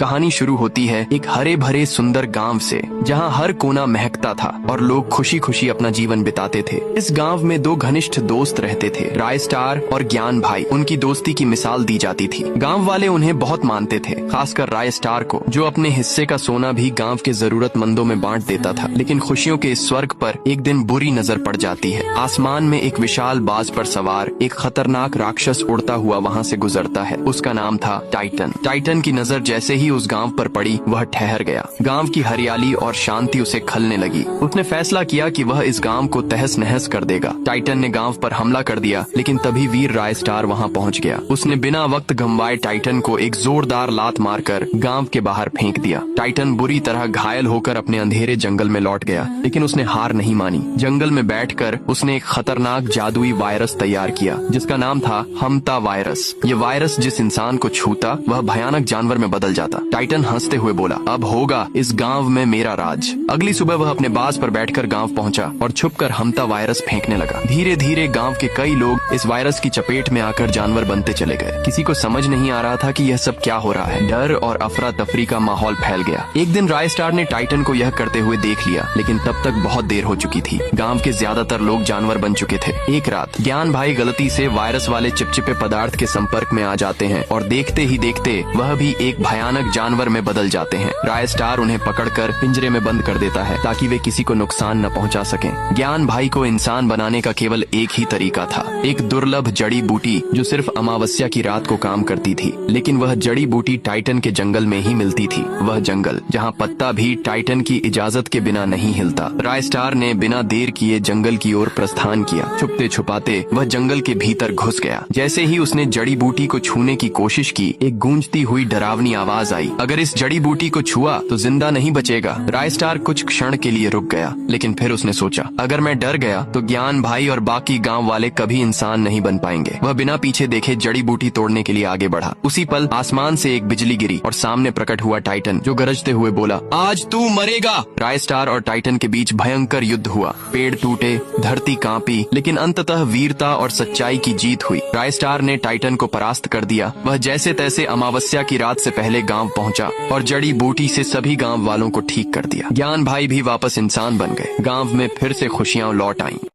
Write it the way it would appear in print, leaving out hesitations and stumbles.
कहानी शुरू होती है एक हरे भरे सुंदर गांव से, जहां हर कोना महकता था और लोग खुशी खुशी अपना जीवन बिताते थे। इस गांव में दो घनिष्ठ दोस्त रहते थे, राय स्टार और ज्ञान भाई। उनकी दोस्ती की मिसाल दी जाती थी। गांव वाले उन्हें बहुत मानते थे, खासकर राय स्टार को, जो अपने हिस्से का सोना भी गांव के जरूरतमंदों में बांट देता था। लेकिन खुशियों के इस स्वर्ग पर एक दिन बुरी नजर पड़ जाती है। आसमान में एक विशाल बाज पर सवार एक खतरनाक राक्षस उड़ता हुआ वहाँ से गुजरता है। उसका नाम था टाइटन। टाइटन की नजर जैसे ही उस गांव पर पड़ी, वह ठहर गया। गांव की हरियाली और शांति उसे खलने लगी। उसने फैसला किया कि वह इस गांव को तहस नहस कर देगा। टाइटन ने गांव पर हमला कर दिया, लेकिन तभी वीर राय स्टार वहां पहुंच गया। उसने बिना वक्त गंवाए टाइटन को एक जोरदार लात मारकर गांव के बाहर फेंक दिया। टाइटन बुरी तरह घायल होकर अपने अंधेरे जंगल में लौट गया, लेकिन उसने हार नहीं मानी। जंगल में बैठकर उसने एक खतरनाक जादुई वायरस तैयार किया, जिसका नाम था हमता वायरस। ये वायरस जिस इंसान को छूता, वह भयानक जानवर में बदल जाता। टाइटन हंसते हुए बोला, अब होगा इस गांव में मेरा राज। अगली सुबह वह अपने बाज पर बैठकर गांव पहुंचा और छुपकर हमता वायरस फेंकने लगा। धीरे धीरे गांव के कई लोग इस वायरस की चपेट में आकर जानवर बनते चले गए। किसी को समझ नहीं आ रहा था कि यह सब क्या हो रहा है। डर और अफरा तफरी का माहौल फैल गया। एक दिन राय स्टार ने टाइटन को यह करते हुए देख लिया, लेकिन तब तक बहुत देर हो चुकी थी। गांव के ज्यादातर लोग जानवर बन चुके थे। एक रात ज्ञान भाई गलती से वायरस वाले चिपचिपे पदार्थ के संपर्क में आ जाते हैं और देखते ही देखते वह भी एक भयानक जानवर में बदल जाते हैं। राय स्टार उन्हें पकड़कर पिंजरे में बंद कर देता है, ताकि वे किसी को नुकसान न पहुंचा सकें। ज्ञान भाई को इंसान बनाने का केवल एक ही तरीका था, एक दुर्लभ जड़ी बूटी जो सिर्फ अमावस्या की रात को काम करती थी। लेकिन वह जड़ी बूटी टाइटन के जंगल में ही मिलती थी। वह जंगल जहाँ पत्ता भी टाइटन की इजाजत के बिना नहीं हिलता। राय स्टार ने बिना देर किए जंगल की ओर प्रस्थान किया। छुपते छुपाते वह जंगल के भीतर घुस गया। जैसे ही उसने जड़ी बूटी को छूने की कोशिश की, एक गूंजती हुई डरावनी आवाज आई, अगर इस जड़ी बूटी को छुआ तो जिंदा नहीं बचेगा। राय स्टार कुछ क्षण के लिए रुक गया, लेकिन फिर उसने सोचा, अगर मैं डर गया तो ज्ञान भाई और बाकी गांव वाले कभी इंसान नहीं बन पाएंगे। वह बिना पीछे देखे जड़ी बूटी तोड़ने के लिए आगे बढ़ा। उसी पल आसमान से एक बिजली गिरी और सामने प्रकट हुआ टाइटन, जो गरजते हुए बोला, आज तू मरेगा। राय स्टार और टाइटन के बीच भयंकर युद्ध हुआ। पेड़ टूटे, धरती कांपी, लेकिन अंततः वीरता और सच्चाई की जीत हुई। राय स्टार ने टाइटन को परास्त कर दिया। वह जैसे तैसे अमावस्या की रात से पहले गांव पहुंचा और जड़ी बूटी से सभी गांव वालों को ठीक कर दिया। ज्ञान भाई भी वापस इंसान बन गए। गांव में फिर से खुशियां लौट आईं।